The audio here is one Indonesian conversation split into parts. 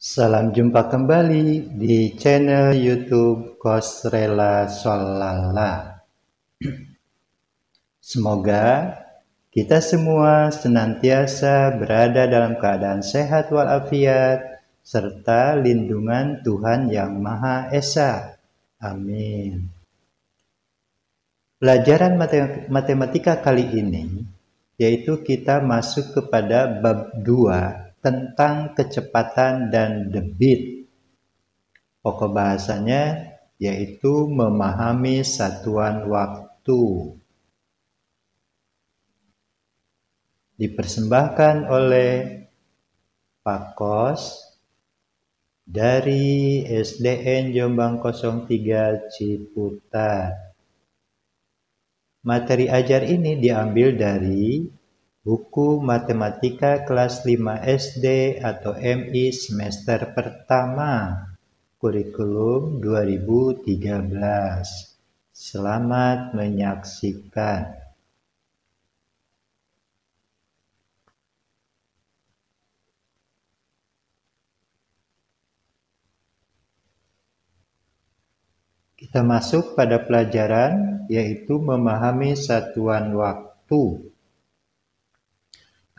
Salam jumpa kembali di channel YouTube Kosrela Solala. Semoga kita semua senantiasa berada dalam keadaan sehat walafiat serta lindungan Tuhan Yang Maha Esa. Amin. Pelajaran matematika kali ini yaitu kita masuk kepada bab 2 tentang kecepatan dan debit. Pokok bahasanya yaitu memahami satuan waktu. Dipersembahkan oleh Pak Kos dari SDN Jombang 03 Ciputat. Materi ajar ini diambil dari buku Matematika kelas 5 SD atau MI semester pertama, kurikulum 2013. Selamat menyaksikan. Kita masuk pada pelajaran yaitu memahami satuan waktu.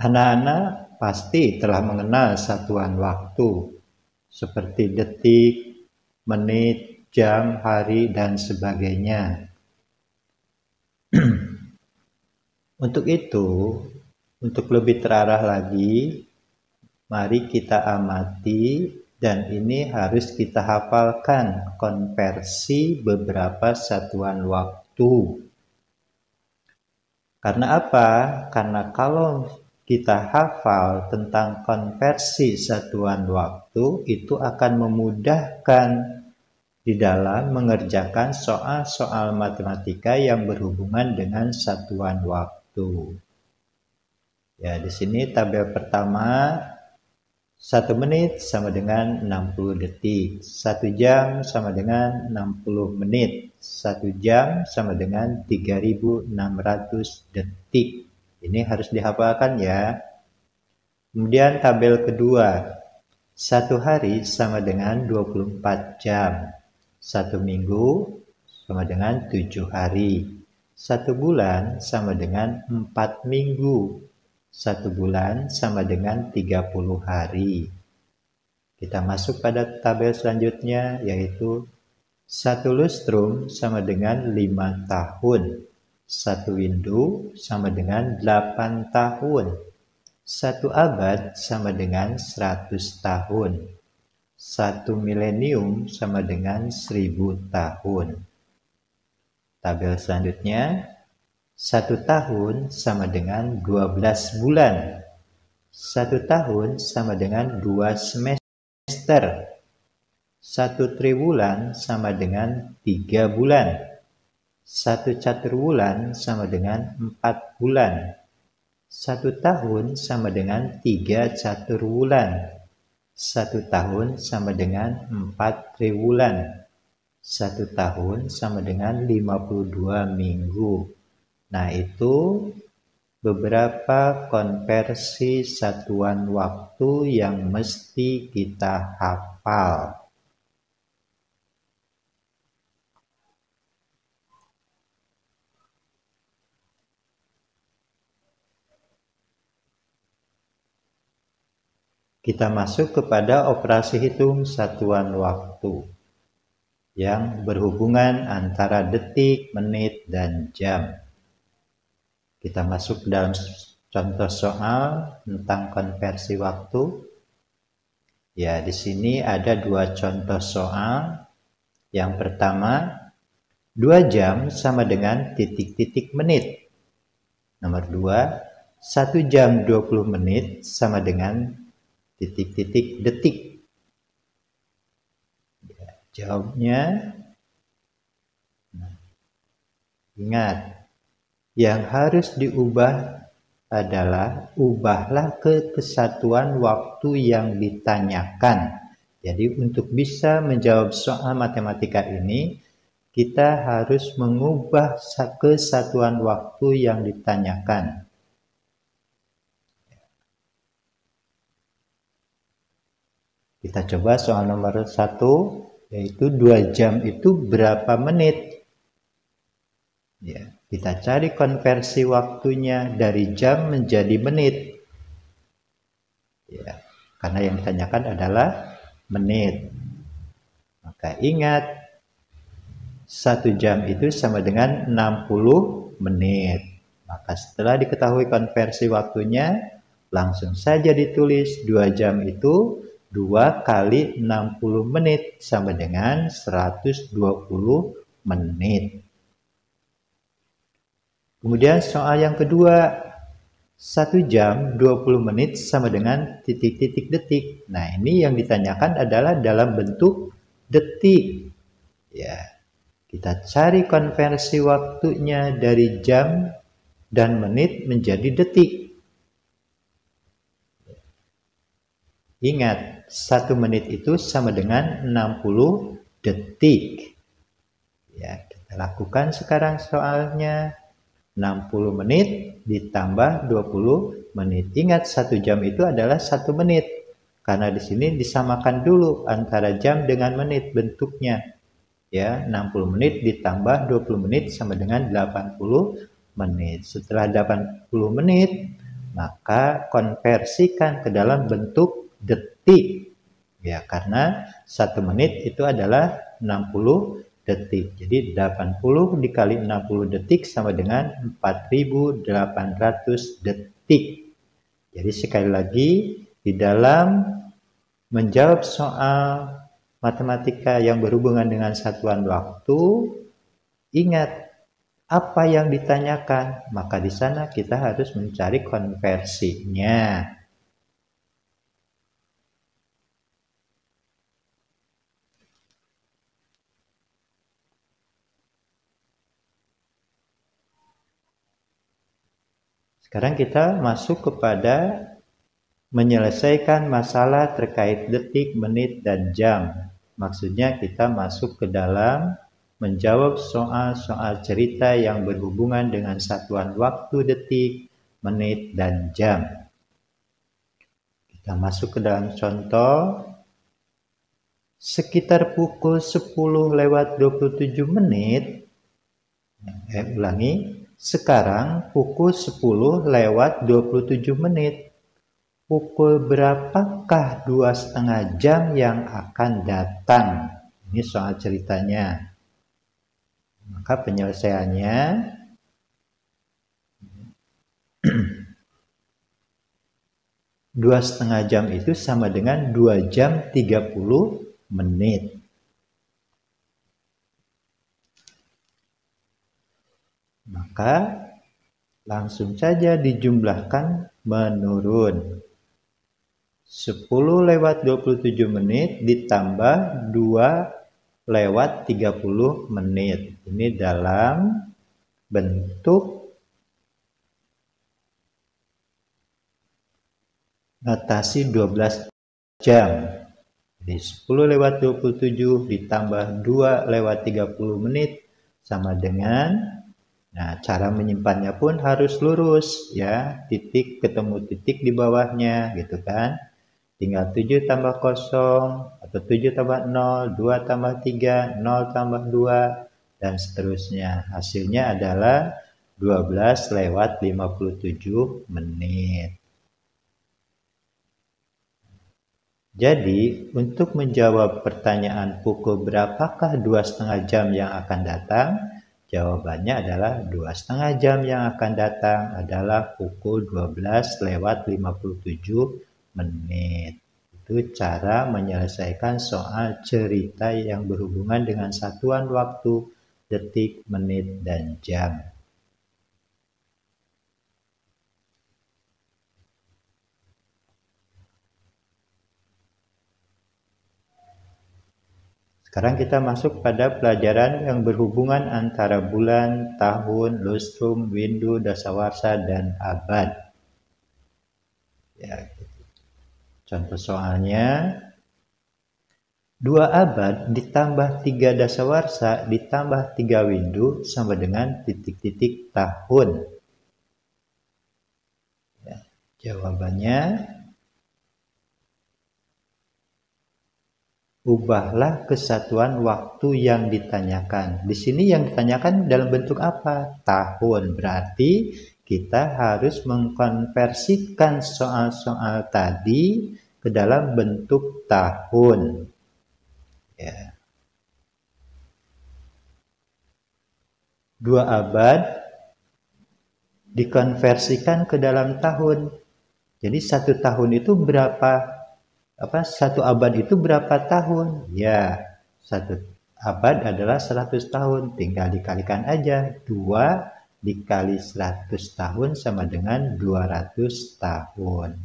Anak-anak pasti telah mengenal satuan waktu seperti detik, menit, jam, hari, dan sebagainya. Untuk itu, untuk lebih terarah lagi, mari kita amati dan ini harus kita hafalkan konversi beberapa satuan waktu. Karena apa? Karena kalau kita hafal tentang konversi satuan waktu, itu akan memudahkan di dalam mengerjakan soal-soal matematika yang berhubungan dengan satuan waktu. Ya, di sini tabel pertama, 1 menit sama dengan 60 detik, 1 jam sama dengan 60 menit, 1 jam sama dengan 3600 detik. Ini harus dihafalkan ya. Kemudian tabel kedua, 1 hari sama dengan 24 jam, 1 minggu sama dengan 7 hari, 1 bulan sama dengan 4 minggu, 1 bulan sama dengan 30 hari. Kita masuk pada tabel selanjutnya yaitu 1 lustrum sama dengan 5 tahun, 1 windu sama dengan 8 tahun, 1 abad sama dengan 100 tahun, 1 milenium sama dengan 1000 tahun. Tabel selanjutnya, 1 tahun sama dengan 12 bulan. 1 tahun sama dengan 2 semester. 1 triwulan sama dengan 3 bulan. 1 caturwulan sama dengan 4 bulan. 1 tahun sama dengan 3 caturwulan. 1 tahun sama dengan 4 triwulan. 1 tahun sama dengan 52 minggu. Nah, itu beberapa konversi satuan waktu yang mesti kita hafal. Kita masuk kepada operasi hitung satuan waktu yang berhubungan antara detik, menit, dan jam. Kita masuk dalam contoh soal tentang konversi waktu. Ya, di sini ada 2 contoh soal. Yang pertama, 2 jam sama dengan titik-titik menit. Nomor 2, 1 jam 20 menit sama dengan titik-titik detik. Ya, jawabnya, ingat, yang harus diubah adalah ubahlah ke kesatuan waktu yang ditanyakan. Jadi untuk bisa menjawab soal matematika ini, kita harus mengubah kesatuan waktu yang ditanyakan. Kita coba soal nomor 1, yaitu 2 jam itu berapa menit? Ya, kita cari konversi waktunya dari jam menjadi menit. Ya, karena yang ditanyakan adalah menit. Maka ingat, 1 jam itu sama dengan 60 menit. Maka setelah diketahui konversi waktunya, langsung saja ditulis 2 jam itu 2 kali 60 menit sama dengan 120 menit. Kemudian soal yang kedua, 1 jam 20 menit sama dengan titik-titik detik. Nah, ini yang ditanyakan adalah dalam bentuk detik. Ya, kita cari konversi waktunya dari jam dan menit menjadi detik. Ingat, 1 menit itu sama dengan 60 detik. Ya, kita lakukan sekarang soalnya. 60 menit ditambah 20 menit. Ingat, 1 jam itu adalah 1 menit. Karena di sini disamakan dulu antara jam dengan menit bentuknya. Ya, 60 menit ditambah 20 menit sama dengan 80 menit. Setelah 80 menit, maka konversikan ke dalam bentuk detik. Ya, karena 1 menit itu adalah 60 detik. Jadi 80 dikali 60 detik sama dengan 4.800 detik. Jadi sekali lagi, di dalam menjawab soal matematika yang berhubungan dengan satuan waktu, ingat apa yang ditanyakan, maka di sana kita harus mencari konversinya. Sekarang kita masuk kepada menyelesaikan masalah terkait detik, menit, dan jam. Maksudnya kita masuk ke dalam menjawab soal-soal cerita yang berhubungan dengan satuan waktu detik, menit, dan jam. Kita masuk ke dalam contoh. Sekitar pukul 10:27. Ulangi. Sekarang pukul 10:27. Pukul berapakah 2,5 jam yang akan datang? Ini soal ceritanya. Maka penyelesaiannya 2,5 jam itu sama dengan 2 jam 30 menit. Maka langsung saja dijumlahkan menurun. 10:27 ditambah 2:30 menit. Ini dalam bentuk notasi 12 jam. Jadi 10:27 ditambah 2:30 menit sama dengan, nah, cara menyimpannya pun harus lurus ya, titik ketemu titik di bawahnya gitu kan. Tinggal 7 tambah 0 atau 7 tambah 0, 2 tambah 3, 0 tambah 2, dan seterusnya. Hasilnya adalah 12:57 menit. Jadi, untuk menjawab pertanyaan pukul berapakah 2,5 jam yang akan datang, jawabannya adalah 2,5 jam yang akan datang adalah pukul 12:57 menit. Itu cara menyelesaikan soal cerita yang berhubungan dengan satuan waktu, detik, menit, dan jam. Sekarang kita masuk pada pelajaran yang berhubungan antara bulan, tahun, lustrum, windu, dasawarsa, dan abad. Ya, contoh soalnya, 2 abad ditambah 3 dasawarsa ditambah 3 windu sama dengan titik-titik tahun. Ya, jawabannya ubahlah kesatuan waktu yang ditanyakan. Di sini yang ditanyakan dalam bentuk apa? Tahun. Berarti kita harus mengkonversikan soal-soal tadi ke dalam bentuk tahun. Ya. 2 abad dikonversikan ke dalam tahun. Jadi 1 tahun itu berapa? 1 abad itu berapa tahun? Ya, 1 abad adalah 100 tahun. Tinggal dikalikan aja. 2 dikali 100 tahun sama dengan 200 tahun.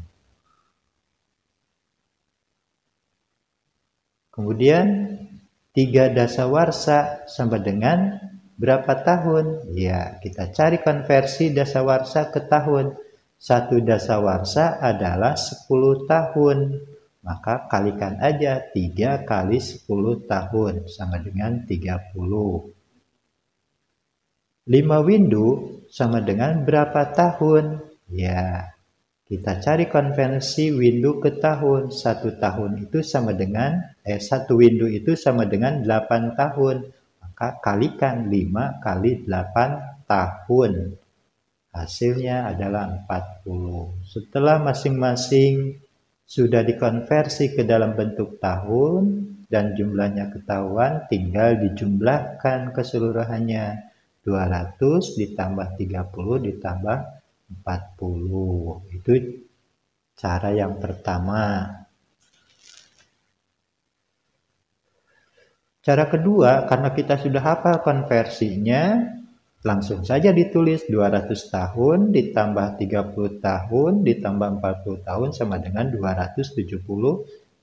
Kemudian 3 dasawarsa sama dengan berapa tahun? Ya, kita cari konversi dasawarsa ke tahun. 1 dasawarsa adalah 10 tahun. Maka kalikan aja 3 kali 10 tahun sama dengan 30. 5 windu sama dengan berapa tahun? Ya, kita cari konversi windu ke tahun. 1 tahun itu sama dengan 1 windu itu sama dengan 8 tahun. Maka kalikan 5 kali 8 tahun. Hasilnya adalah 40. Setelah masing-masing sudah dikonversi ke dalam bentuk tahun dan jumlahnya ketahuan, tinggal dijumlahkan keseluruhannya. 200 ditambah 30 ditambah 40. Itu cara yang pertama. Cara kedua, karena kita sudah hafal konversinya, langsung saja ditulis 200 tahun ditambah 30 tahun ditambah 40 tahun sama dengan 270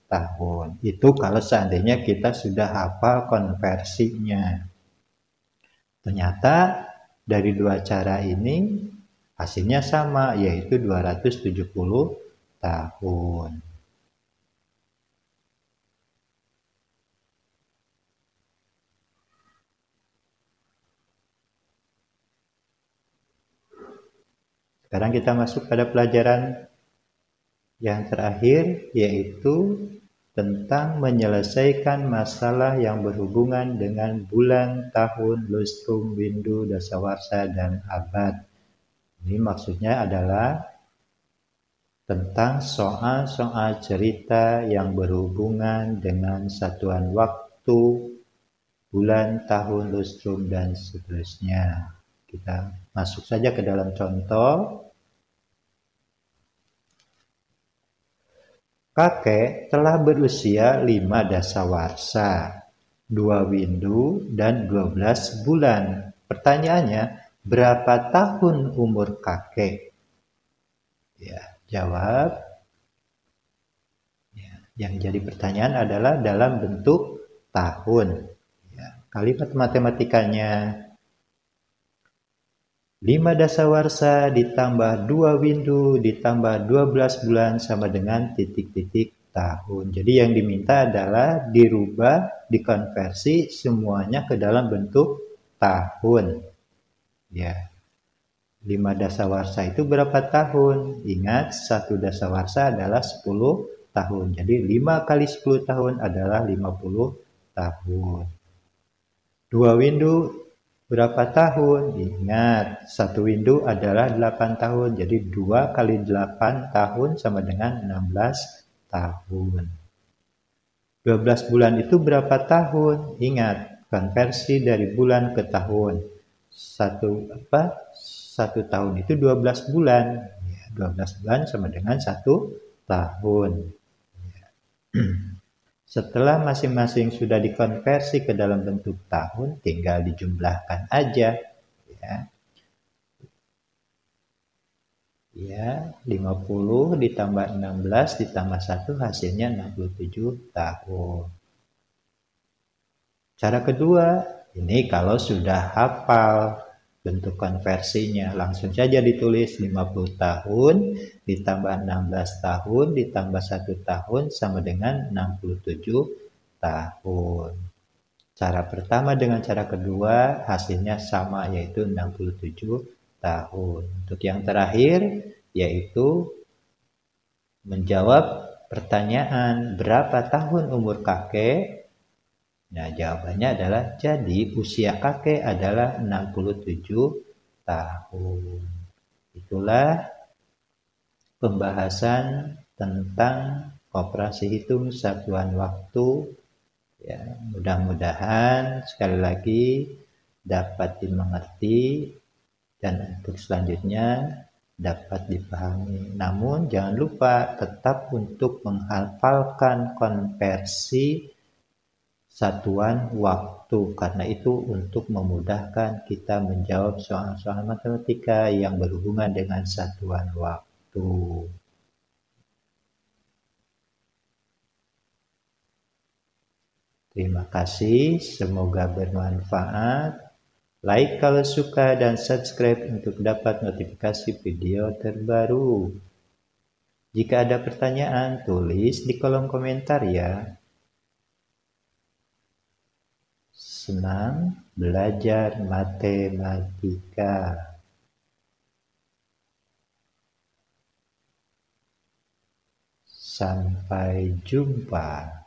tahun. Itu kalau seandainya kita sudah hafal konversinya. Ternyata dari 2 cara ini hasilnya sama, yaitu 270 tahun. Sekarang kita masuk pada pelajaran yang terakhir, yaitu tentang menyelesaikan masalah yang berhubungan dengan bulan, tahun, lustrum, windu, dasawarsa, dan abad. Ini maksudnya adalah tentang soal-soal cerita yang berhubungan dengan satuan waktu, bulan, tahun, lustrum, dan seterusnya. Kita masuk saja ke dalam contoh. Kakek telah berusia 5 dasawarsa, 2 windu, dan 12 bulan. Pertanyaannya, berapa tahun umur kakek? Ya, jawab. Ya, yang jadi pertanyaan adalah dalam bentuk tahun. Ya, kalimat matematikanya 5 dasawarsa ditambah 2 windu ditambah 12 bulan sama dengan titik-titik tahun. Jadi yang diminta adalah dirubah, dikonversi semuanya ke dalam bentuk tahun. Ya. 5 dasawarsa itu berapa tahun? Ingat, 1 dasawarsa adalah 10 tahun. Jadi 5 kali 10 tahun adalah 50 tahun. 2 windu berapa tahun? Ingat, 1 windu adalah 8 tahun. Jadi 2 kali 8 tahun sama dengan 16 tahun. 12 bulan itu berapa tahun? Ingat, konversi dari bulan ke tahun. 1 tahun itu 12 bulan. 12 bulan sama dengan 1 tahun. Setelah masing-masing sudah dikonversi ke dalam bentuk tahun, tinggal dijumlahkan aja. Ya, 50 ditambah 16 ditambah 1 hasilnya 67 tahun. Cara kedua, ini kalau sudah hafal bentuk konversinya, langsung saja ditulis 50 tahun ditambah 16 tahun ditambah 1 tahun sama dengan 67 tahun. Cara pertama dengan cara kedua hasilnya sama, yaitu 67 tahun. Untuk yang terakhir yaitu menjawab pertanyaan berapa tahun umur kakek? Nah, jawabannya adalah jadi usia kakek adalah 67 tahun. Itulah pembahasan tentang operasi hitung satuan waktu. Ya, mudah-mudahan sekali lagi dapat dimengerti dan untuk selanjutnya dapat dipahami. Namun jangan lupa tetap untuk menghafalkan konversi satuan waktu, karena itu untuk memudahkan kita menjawab soal-soal matematika yang berhubungan dengan satuan waktu. Terima kasih, semoga bermanfaat. Like kalau suka dan subscribe untuk dapat notifikasi video terbaru. Jika ada pertanyaan, tulis di kolom komentar ya. Senang belajar matematika. Sampai jumpa.